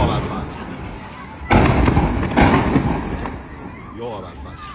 Joga fácil. Joga fácil.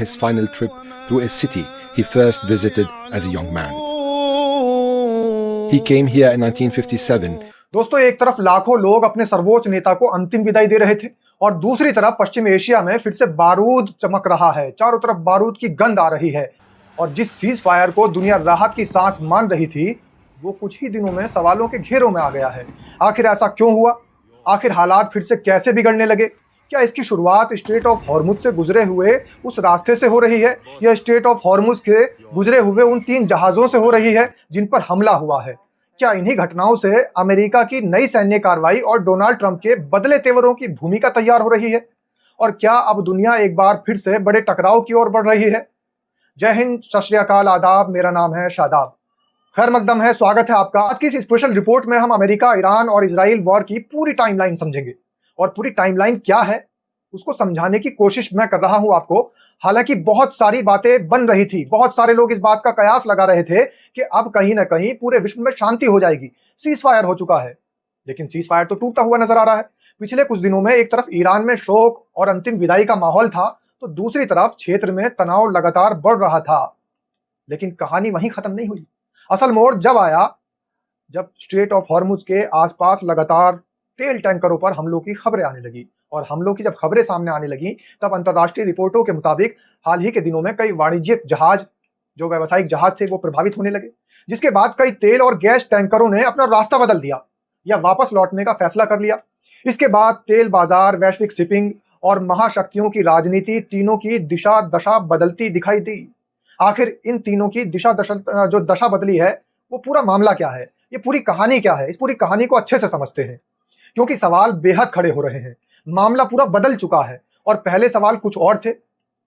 His final trip through a city he first visited as a young man. He came here in 1957. दोस्तों, एक तरफ लाखों लोग अपने सर्वोच्च नेता को अंतिम विदाई दे रहे थे और दूसरी तरफ पश्चिम एशिया में फिर से बारूद चमक रहा है। चारों तरफ बारूद की गंध आ रही है और जिस सीज फायर को दुनिया राहत की सांस मान रही थी वो कुछ ही दिनों में सवालों के घेरों में आ गया है। आखिर ऐसा क्यों हुआ? आखिर हालात फिर से कैसे बिगड़ने लगे? क्या इसकी शुरुआत स्ट्रेट ऑफ हॉर्मुज से गुजरे हुए उस रास्ते से हो रही है या स्ट्रेट ऑफ हॉर्मुज के गुजरे हुए उन 3 जहाजों से हो रही है जिन पर हमला हुआ है? क्या इन्हीं घटनाओं से अमेरिका की नई सैन्य कार्रवाई और डोनाल्ड ट्रंप के बदले तेवरों की भूमिका तैयार हो रही है? और क्या अब दुनिया एक बार फिर से बड़े टकराव की ओर बढ़ रही है? जय हिंद, सत श्री अकाल, आदाब। मेरा नाम है शादाब। खैर मकदम है, स्वागत है आपका। आज की इस स्पेशल रिपोर्ट में हम अमेरिका, ईरान और इजराइल वॉर की पूरी टाइमलाइन समझेंगे और पूरी टाइमलाइन क्या है उसको समझाने की कोशिश मैं कर रहा हूं आपको। हालांकि बहुत सारी बातें बन रही थी, बहुत सारे लोग इस बात का कयास लगा रहे थे कि अब कहीं ना कहीं पूरे विश्व में शांति हो जाएगी, सीज फायर हो चुका है। लेकिन सीज फायर तो टूटता हुआ नजर आ रहा है। पिछले कुछ दिनों में एक तरफ ईरान में शोक और अंतिम विदाई का माहौल था तो दूसरी तरफ क्षेत्र में तनाव लगातार बढ़ रहा था। लेकिन कहानी वहीं खत्म नहीं हुई। असल मोड़ जब आया जब स्ट्रेट ऑफ हॉर्मुज के आसपास लगातार तेल टैंकरों पर हमलों की खबरें आने लगी और हमलों की जब खबरें सामने आने लगी तब अंतर्राष्ट्रीय रिपोर्टों के मुताबिक हाल ही के दिनों में कई वाणिज्यिक जहाज, जो व्यावसायिक जहाज थे, वो प्रभावित होने लगे, जिसके बाद कई तेल और गैस टैंकरों ने अपना रास्ता बदल दिया या वापस लौटने का फैसला कर लिया। इसके बाद तेल बाजार, वैश्विक शिपिंग और महाशक्तियों की राजनीति, तीनों की दिशा दशा बदलती दिखाई दी। आखिर इन तीनों की जो दशा बदली है वो पूरा मामला क्या है, ये पूरी कहानी क्या है? इस पूरी कहानी को अच्छे से समझते हैं क्योंकि सवाल बेहद खड़े हो रहे हैं। मामला पूरा बदल चुका है और पहले सवाल कुछ और थे,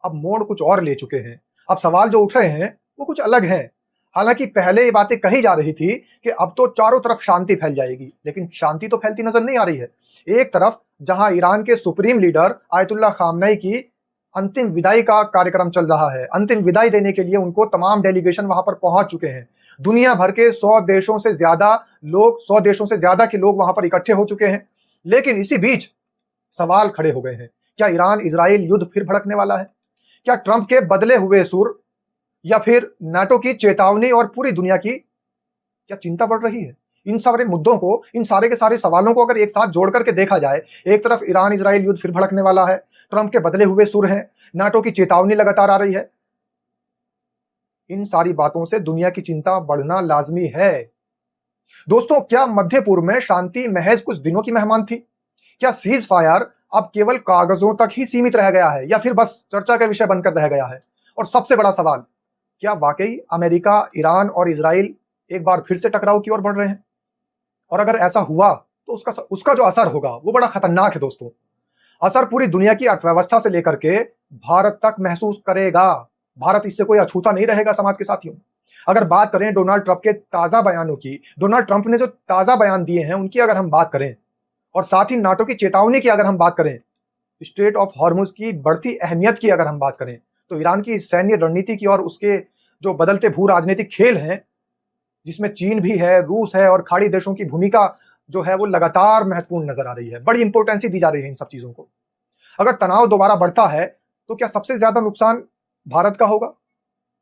अब मोड़ कुछ और ले चुके हैं। अब सवाल जो उठ रहे हैं वो कुछ अलग हैं। हालांकि पहले ये बातें कही जा रही थी कि अब तो चारों तरफ शांति फैल जाएगी, लेकिन शांति तो फैलती नजर नहीं आ रही है। एक तरफ जहां ईरान के सुप्रीम लीडर आयतुल्लाह खामनेई की अंतिम विदाई का कार्यक्रम चल रहा है, अंतिम विदाई देने के लिए उनको तमाम डेलीगेशन वहां पर पहुंच चुके हैं। दुनिया भर के 100 देशों से ज्यादा के लोग वहां पर इकट्ठे हो चुके हैं। लेकिन इसी बीच सवाल खड़े हो गए हैं। क्या ईरान इजराइल युद्ध फिर भड़कने वाला है? क्या ट्रंप के बदले हुए सुर या फिर नाटो की चेतावनी और पूरी दुनिया की क्या चिंता बढ़ रही है? इन सारे मुद्दों को, इन सारे के सारे सवालों को अगर एक साथ जोड़ करके देखा जाए, एक तरफ ईरान इजराइल युद्ध फिर भड़कने वाला है, ट्रंप के बदले हुए सुर हैं, नाटो की चेतावनी लगातार आ रही है, इन सारी बातों से दुनिया की चिंता बढ़ना लाजमी है। दोस्तों, क्या मध्य पूर्व में शांति महज कुछ दिनों की मेहमान थी? क्या सीज फायर अब केवल कागजों तक ही सीमित रह गया है या फिर बस चर्चा का विषय बनकर रह गया है? और सबसे बड़ा सवाल, क्या वाकई अमेरिका, ईरान और इजराइल एक बार फिर से टकराव की ओर बढ़ रहे हैं? और अगर ऐसा हुआ तो उसका जो असर होगा वो बड़ा खतरनाक है दोस्तों। असर पूरी दुनिया की अर्थव्यवस्था से लेकर के भारत तक महसूस करेगा। भारत इससे कोई अछूता नहीं रहेगा समाज के साथियों। अगर बात करें डोनाल्ड ट्रंप के ताजा बयानों की, डोनाल्ड ट्रंप ने जो ताजा बयान दिए हैं उनकी अगर हम बात करें और साथ ही नाटो की चेतावनी की अगर हम बात करें, स्ट्रेट ऑफ हॉर्मुज की बढ़ती अहमियत की अगर हम बात करें, तो ईरान की सैन्य रणनीति की और उसके जो बदलते भू राजनीतिक खेल हैं, जिसमें चीन भी है, रूस है और खाड़ी देशों की भूमिका जो है वो लगातार महत्वपूर्ण नजर आ रही है। बड़ी इंपॉर्टेंसी दी जा रही है इन सब चीजों को। अगर तनाव दोबारा बढ़ता है तो क्या सबसे ज्यादा नुकसान भारत का होगा,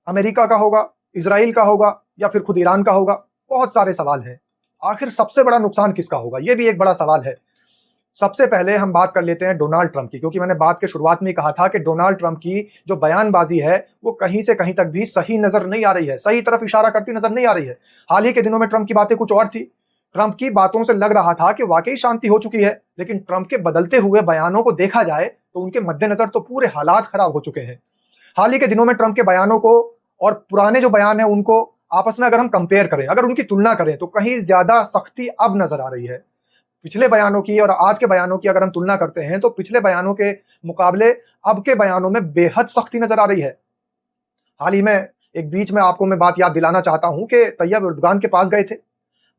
अमेरिका का होगा, इजराइल का होगा या फिर खुद ईरान का होगा? बहुत सारे सवाल हैं। आखिर सबसे बड़ा नुकसान किसका होगा, यह भी एक बड़ा सवाल है। सबसे पहले हम बात कर लेते हैं डोनाल्ड ट्रंप की, क्योंकि मैंने बात के शुरुआत में कहा था कि डोनाल्ड ट्रंप की जो बयानबाजी है वो कहीं से कहीं तक भी सही नजर नहीं आ रही है, सही तरफ इशारा करती नजर नहीं आ रही है। हाल ही के दिनों में ट्रंप की बातें कुछ और थी। ट्रंप की बातों से लग रहा था कि वाकई शांति हो चुकी है, लेकिन ट्रंप के बदलते हुए बयानों को देखा जाए तो उनके मद्देनजर तो पूरे हालात खराब हो चुके हैं। हाल ही के दिनों में ट्रंप के बयानों को और पुराने जो बयान है उनको आपस में अगर हम कंपेयर करें, अगर उनकी तुलना करें, तो कहीं ज्यादा सख्ती अब नजर आ रही है। पिछले बयानों की और आज के बयानों की अगर हम तुलना करते हैं तो पिछले बयानों के मुकाबले अब के बयानों में बेहद सख्ती नजर आ रही है। हाल ही में एक बीच में आपको मैं बात याद दिलाना चाहता हूं कि तैयब एर्दोगान के पास गए थे।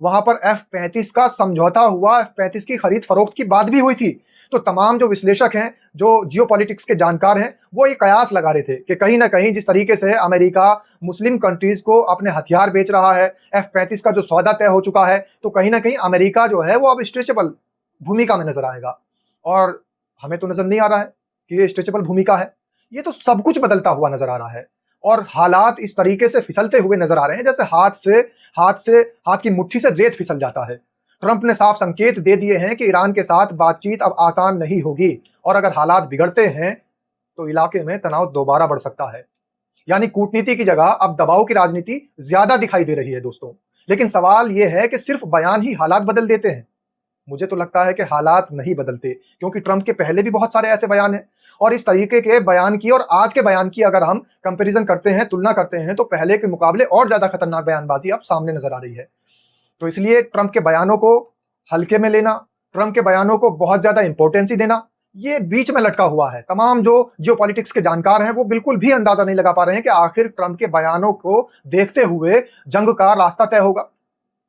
वहां पर F-35 का समझौता हुआ, F-35 की खरीद फरोख्त की बात भी हुई थी। तो तमाम जो विश्लेषक हैं, जो जियोपॉलिटिक्स के जानकार हैं, वो ये कयास लगा रहे थे कि कहीं ना कहीं जिस तरीके से अमेरिका मुस्लिम कंट्रीज को अपने हथियार बेच रहा है, F-35 का जो सौदा तय हो चुका है, तो कहीं ना कहीं अमेरिका जो है वो अब स्ट्रेचेबल भूमिका में नजर आएगा। और हमें तो नजर नहीं आ रहा है कि ये स्ट्रेचेबल भूमिका है। ये तो सब कुछ बदलता हुआ नजर आ रहा है और हालात इस तरीके से फिसलते हुए नजर आ रहे हैं जैसे हाथ की मुट्ठी से रेत फिसल जाता है। ट्रंप ने साफ संकेत दे दिए हैं कि ईरान के साथ बातचीत अब आसान नहीं होगी और अगर हालात बिगड़ते हैं तो इलाके में तनाव दोबारा बढ़ सकता है। यानी कूटनीति की जगह अब दबाव की राजनीति ज्यादा दिखाई दे रही है दोस्तों। लेकिन सवाल यह है कि सिर्फ बयान ही हालात बदल देते हैं? मुझे तो लगता है कि हालात नहीं बदलते, क्योंकि ट्रंप के पहले भी बहुत सारे ऐसे बयान हैं और इस तरीके के बयान की और आज के बयान की अगर हम कंपैरिजन करते हैं, तुलना करते हैं, तो पहले के मुकाबले और ज्यादा खतरनाक बयानबाजी अब सामने नजर आ रही है। तो इसलिए ट्रंप के बयानों को हल्के में लेना, ट्रंप के बयानों को बहुत ज्यादा इंपॉर्टेंसी देना, ये बीच में लटका हुआ है। तमाम जो जियोपॉलिटिक्स के जानकार हैं वो बिल्कुल भी अंदाजा नहीं लगा पा रहे हैं कि आखिर ट्रंप के बयानों को देखते हुए जंग का रास्ता तय होगा,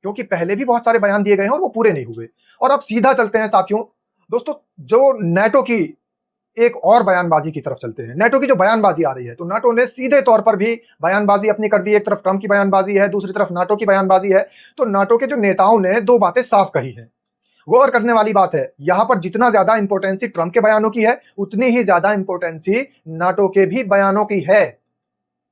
क्योंकि पहले भी बहुत सारे बयान दिए गए हैं और वो पूरे नहीं हुए। और अब सीधा चलते हैं साथियों, दोस्तों, जो नाटो की एक और बयानबाजी की तरफ चलते हैं। नाटो की जो बयानबाजी आ रही है, तो नाटो ने सीधे तौर पर भी बयानबाजी अपनी कर दी। एक तरफ ट्रंप की बयानबाजी है, दूसरी तरफ नाटो की बयानबाजी है। तो नाटो के जो नेताओं ने दो बातें साफ कही हैं। गौर करने वाली बात है, यहां पर जितना ज्यादा इंपोर्टेंसी ट्रंप के बयानों की है, उतनी ही ज्यादा इंपोर्टेंसी नाटो के भी बयानों की है।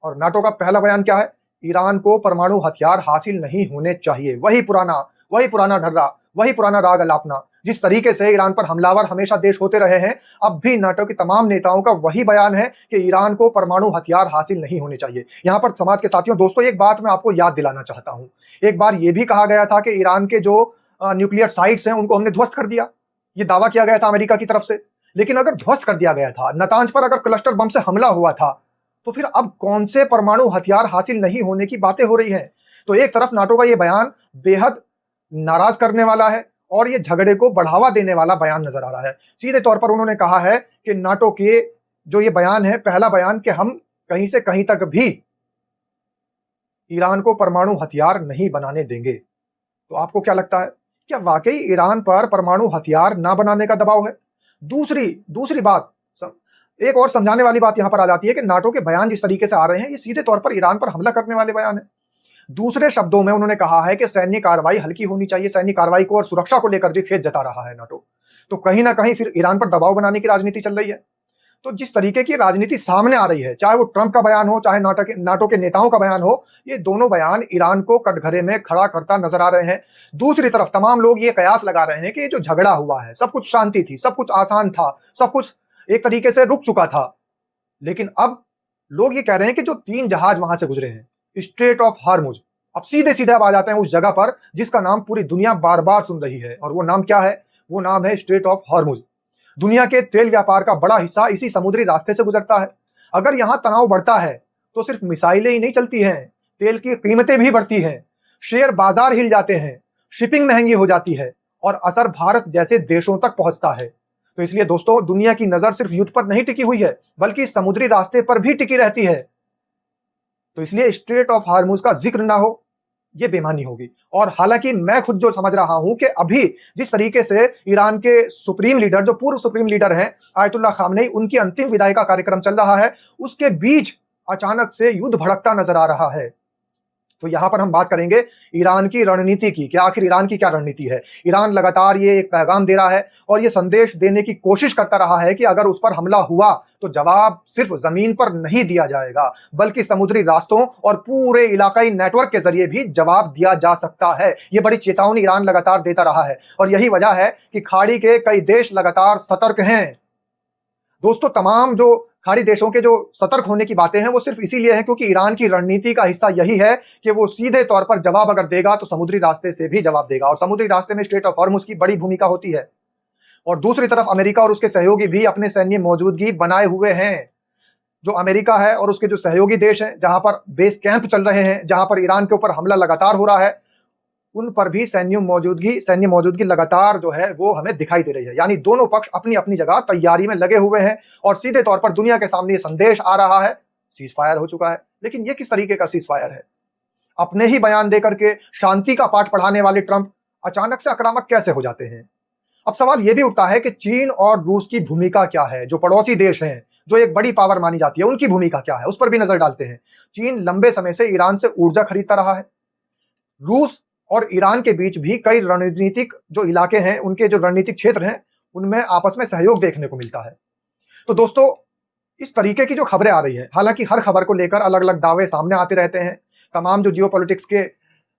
और नाटो का पहला बयान क्या है? ईरान को परमाणु हथियार हासिल नहीं होने चाहिए। वही पुराना ढर्रा, वही पुराना राग अलापना। जिस तरीके से ईरान पर हमलावर हमेशा देश होते रहे हैं, अब भी नाटो के तमाम नेताओं का वही बयान है कि ईरान को परमाणु हथियार हासिल नहीं होने चाहिए। यहां पर समाज के साथियों, दोस्तों, एक बात मैं आपको याद दिलाना चाहता हूं। एक बार यह भी कहा गया था कि ईरान के जो न्यूक्लियर साइट्स हैं उनको हमने ध्वस्त कर दिया। यह दावा किया गया था अमेरिका की तरफ से। लेकिन अगर ध्वस्त कर दिया गया था, नातांज पर अगर क्लस्टर बम से हमला हुआ था, तो फिर अब कौन से परमाणु हथियार हासिल नहीं होने की बातें हो रही हैं? तो एक तरफ नाटो का यह बयान बेहद नाराज करने वाला है और यह झगड़े को बढ़ावा देने वाला बयान नजर आ रहा है। सीधे तौर पर उन्होंने कहा है कि नाटो के जो ये बयान है, पहला बयान, कि हम कहीं से कहीं तक भी ईरान को परमाणु हथियार नहीं बनाने देंगे। तो आपको क्या लगता है, क्या वाकई ईरान पर परमाणु हथियार ना बनाने का दबाव है? दूसरी बात, एक और समझाने वाली बात यहां पर आ जाती है कि नाटो के बयान जिस तरीके से आ रहे हैं, ये सीधे तौर पर ईरान पर हमला करने वाले बयान है। दूसरे शब्दों में उन्होंने कहा है कि सैन्य कार्रवाई हल्की होनी चाहिए। सैन्य कार्रवाई को और सुरक्षा को लेकर भी खेद जता रहा है नाटो। तो कहीं ना कहीं फिर ईरान पर दबाव बनाने की राजनीति चल रही है। तो जिस तरीके की राजनीति सामने आ रही है, चाहे वो ट्रंप का बयान हो, चाहे नाटो के नेताओं का बयान हो, ये दोनों बयान ईरान को कटघरे में खड़ा करता नजर आ रहे हैं। दूसरी तरफ तमाम लोग ये कयास लगा रहे हैं कि ये जो झगड़ा हुआ है, सब कुछ शांति थी, सब कुछ आसान था, सब कुछ एक तरीके से रुक चुका था। लेकिन अब लोग ये कह रहे हैं कि जो 3 जहाज वहां से गुजरे हैं, स्ट्रेट ऑफ हार्मुज, अब सीधे अब आ जाते हैं उस जगह पर जिसका नाम पूरी दुनिया बार बार सुन रही है। और वो नाम क्या है? वो नाम है स्ट्रेट ऑफ हार्मुज। दुनिया के तेल व्यापार का बड़ा हिस्सा इसी समुद्री रास्ते से गुजरता है। अगर यहां तनाव बढ़ता है तो सिर्फ मिसाइलें ही नहीं चलती हैं, तेल की कीमतें भी बढ़ती हैं, शेयर बाजार हिल जाते हैं, शिपिंग महंगी हो जाती है और असर भारत जैसे देशों तक पहुंचता है। तो इसलिए दोस्तों, दुनिया की नजर सिर्फ युद्ध पर नहीं टिकी हुई है, बल्कि समुद्री रास्ते पर भी टिकी रहती है। तो इसलिए स्ट्रेट ऑफ हार्मुज का जिक्र ना हो, यह बेईमानी होगी। और हालांकि मैं खुद जो समझ रहा हूं कि अभी जिस तरीके से ईरान के सुप्रीम लीडर, जो पूर्व सुप्रीम लीडर हैं आयतुल्लाह खामनेई, उनकी अंतिम विदाई का कार्यक्रम चल रहा है, उसके बीच अचानक से युद्ध भड़कता नजर आ रहा है। तो यहां पर हम बात करेंगे ईरान की रणनीति की कि आखिर ईरान की क्या रणनीति है। ईरान लगातार ये एक पैगाम दे रहा है और ये संदेश देने की कोशिश करता रहा है कि अगर उस पर हमला हुआ तो जवाब सिर्फ जमीन पर नहीं दिया जाएगा, बल्कि समुद्री रास्तों और पूरे इलाकाई नेटवर्क के जरिए भी जवाब दिया जा सकता है। ये बड़ी चेतावनी ईरान लगातार देता रहा है और यही वजह है कि खाड़ी के कई देश लगातार सतर्क हैं। दोस्तों, तमाम जो खाड़ी देशों के जो सतर्क होने की बातें हैं वो सिर्फ इसीलिए है क्योंकि ईरान की रणनीति का हिस्सा यही है कि वो सीधे तौर पर जवाब अगर देगा तो समुद्री रास्ते से भी जवाब देगा और समुद्री रास्ते में स्ट्रेट ऑफ हॉर्मुज की बड़ी भूमिका होती है। और दूसरी तरफ अमेरिका और उसके सहयोगी भी अपने सैन्य मौजूदगी बनाए हुए हैं। जो अमेरिका है और उसके जो सहयोगी देश हैं, जहां पर बेस कैंप चल रहे हैं, जहां पर ईरान के ऊपर हमला लगातार हो रहा है, उन पर भी सैन्य मौजूदगी लगातार जो है वो हमें दिखाई दे रही है। यानी दोनों पक्ष अपनी अपनी जगह तैयारी में लगे हुए हैं और सीधे तौर पर दुनिया के सामने ये संदेश आ रहा है, सीज फायर हो चुका है। लेकिन ये किस तरीके का सीज फायर है? अपने ही बयान देकर के शांति का पाठ पढ़ाने वाले ट्रंप अचानक से आक्रामक कैसे हो जाते हैं? अब सवाल यह भी उठता है कि चीन और रूस की भूमिका क्या है, जो पड़ोसी देश हैं, जो एक बड़ी पावर मानी जाती है, उनकी भूमिका क्या है, उस पर भी नजर डालते हैं। चीन लंबे समय से ईरान से ऊर्जा खरीदता रहा है। रूस और ईरान के बीच भी कई रणनीतिक जो इलाके हैं, उनके जो रणनीतिक क्षेत्र हैं, उनमें आपस में सहयोग देखने को मिलता है। तो दोस्तों, इस तरीके की जो खबरें आ रही हैं, हालांकि हर खबर को लेकर अलग अलग दावे सामने आते रहते हैं। तमाम जो जियोपॉलिटिक्स के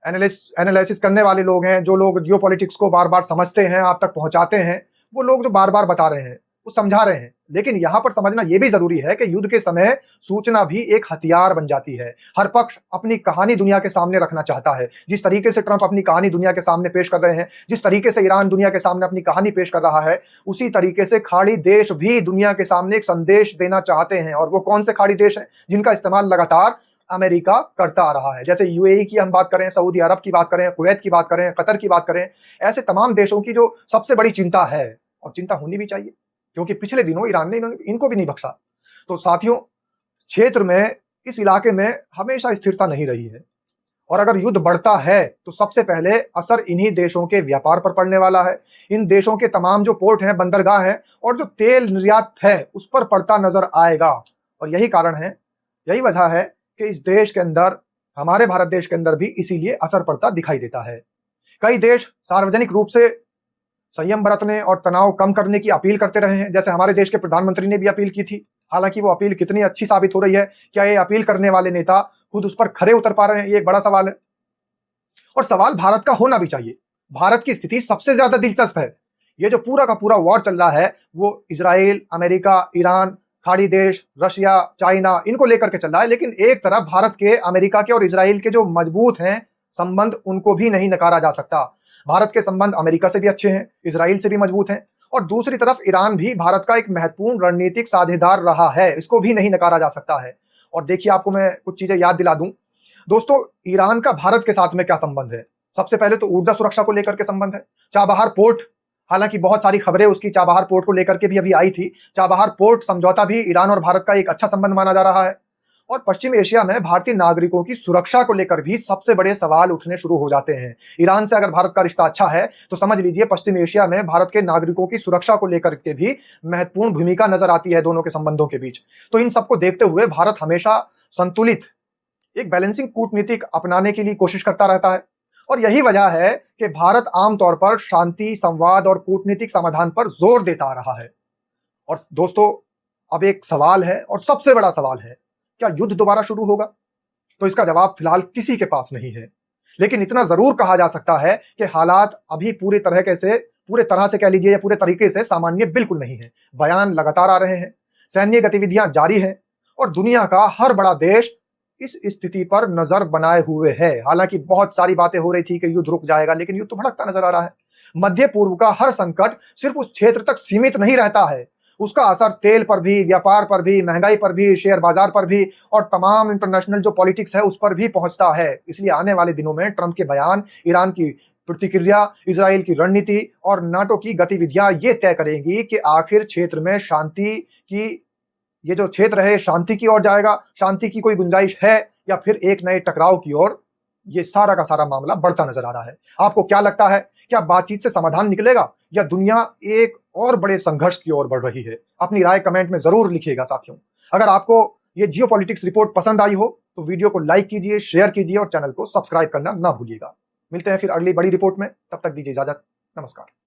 एनालिसिस करने वाले लोग हैं, जो लोग जियोपॉलिटिक्स को बार बार समझते हैं, आप तक पहुंचाते हैं, वो लोग जो बार बार बता रहे हैं, वो समझा रहे हैं। लेकिन यहां पर समझना यह भी जरूरी है कि युद्ध के समय सूचना भी एक हथियार बन जाती है। हर पक्ष अपनी कहानी दुनिया के सामने रखना चाहता है। जिस तरीके से ट्रंप अपनी कहानी दुनिया के सामने पेश कर रहे हैं, जिस तरीके से ईरान दुनिया के सामने अपनी कहानी पेश कर रहा है, उसी तरीके से खाड़ी देश भी दुनिया के सामने एक संदेश देना चाहते हैं। और वो कौन से खाड़ी देश हैं जिनका इस्तेमाल लगातार अमेरिका करता आ रहा है? जैसे यूएई की हम बात करें, सऊदी अरब की बात करें, कुवैत की बात करें, कतर की बात करें, ऐसे तमाम देशों की जो सबसे बड़ी चिंता है, और चिंता होनी भी चाहिए, क्योंकि पिछले दिनों ईरान ने इनको भी नहीं बख्शा। तो साथियों, क्षेत्र में, इस इलाके में हमेशा स्थिरता नहीं रही है, और अगर युद्ध बढ़ता है तो सबसे पहले असर इन्हीं देशों के व्यापार पर पड़ने वाला है। इन देशों के तमाम जो पोर्ट हैं, बंदरगाह हैं, और जो तेल निर्यात है, उस पर पड़ता नजर आएगा। और यही कारण है, यही वजह है कि इस देश के अंदर, हमारे भारत देश के अंदर भी इसीलिए असर पड़ता दिखाई देता है। कई देश सार्वजनिक रूप से संयम बरतने और तनाव कम करने की अपील करते रहे हैं। जैसे हमारे देश के प्रधानमंत्री ने भी अपील की थी। हालांकि वो अपील कितनी अच्छी साबित हो रही है, क्या ये अपील करने वाले नेता खुद उस पर खरे उतर पा रहे हैं, ये एक बड़ा सवाल है। और सवाल भारत का होना भी चाहिए। भारत की स्थिति सबसे ज्यादा दिलचस्प है। ये जो पूरा का पूरा वॉर चल रहा है, वो इजराइल, अमेरिका, ईरान, खाड़ी देश, रशिया, चाइना, इनको लेकर के चल रहा है। लेकिन एक तरफ भारत के, अमेरिका के और इजराइल के जो मजबूत हैं संबंध, उनको भी नहीं नकारा जा सकता। भारत के संबंध अमेरिका से भी अच्छे हैं, इजराइल से भी मजबूत हैं, और दूसरी तरफ ईरान भी भारत का एक महत्वपूर्ण रणनीतिक साझेदार रहा है, इसको भी नहीं नकारा जा सकता है। और देखिए, आपको मैं कुछ चीजें याद दिला दूं दोस्तों। ईरान का भारत के साथ में क्या संबंध है? सबसे पहले तो ऊर्जा सुरक्षा को लेकर के संबंध है। चाबहार पोर्ट, हालांकि बहुत सारी खबरें उसकी चाबहार पोर्ट को लेकर के भी अभी आई थी। चाबहार पोर्ट समझौता भी ईरान और भारत का एक अच्छा संबंध माना जा रहा है। और पश्चिम एशिया में भारतीय नागरिकों की सुरक्षा को लेकर भी सबसे बड़े सवाल उठने शुरू हो जाते हैं। ईरान से अगर भारत का रिश्ता अच्छा है, तो समझ लीजिए पश्चिम एशिया में भारत के नागरिकों की सुरक्षा को लेकर के भी महत्वपूर्ण भूमिका नजर आती है दोनों के संबंधों के बीच। तो इन सबको देखते हुए भारत हमेशा संतुलित, एक बैलेंसिंग कूटनीतिक अपनाने के लिए कोशिश करता रहता है। और यही वजह है कि भारत आमतौर पर शांति, संवाद और कूटनीतिक समाधान पर जोर देता आ रहा है। और दोस्तों, अब एक सवाल है, और सबसे बड़ा सवाल है, क्या युद्ध दोबारा शुरू होगा? तो इसका जवाब फिलहाल किसी के पास नहीं है। लेकिन इतना जरूर कहा जा सकता है कि हालात अभी पूरे तरह से कह लीजिए, या पूरे तरीके से सामान्य बिल्कुल नहीं है। बयान लगातार आ रहे हैं, सैन्य गतिविधियां जारी हैं, और दुनिया का हर बड़ा देश इस स्थिति पर नजर बनाए हुए है। हालांकि बहुत सारी बातें हो रही थी कि युद्ध रुक जाएगा, लेकिन युद्ध तो भड़कता नजर आ रहा है। मध्य पूर्व का हर संकट सिर्फ उस क्षेत्र तक सीमित नहीं रहता है, उसका असर तेल पर भी, व्यापार पर भी, महंगाई पर भी, शेयर बाजार पर भी, और तमाम इंटरनेशनल जो पॉलिटिक्स है उस पर भी पहुंचता है। इसलिए आने वाले दिनों में ट्रंप के बयान, ईरान की प्रतिक्रिया, इजराइल की रणनीति और नाटो की गतिविधियां ये तय करेंगी कि आखिर क्षेत्र में शांति की, ये जो क्षेत्र है शांति की ओर जाएगा, शांति की कोई गुंजाइश है, या फिर एक नए टकराव की ओर ये सारा का सारा मामला बढ़ता नजर आ रहा है। आपको क्या लगता है, क्या बातचीत से समाधान निकलेगा, या दुनिया एक और बड़े संघर्ष की ओर बढ़ रही है? अपनी राय कमेंट में जरूर लिखिएगा साथियों। अगर आपको ये जियोपॉलिटिक्स रिपोर्ट पसंद आई हो तो वीडियो को लाइक कीजिए, शेयर कीजिए और चैनल को सब्सक्राइब करना ना भूलिएगा। मिलते हैं फिर अगली बड़ी रिपोर्ट में, तब तक दीजिए इजाजत। नमस्कार।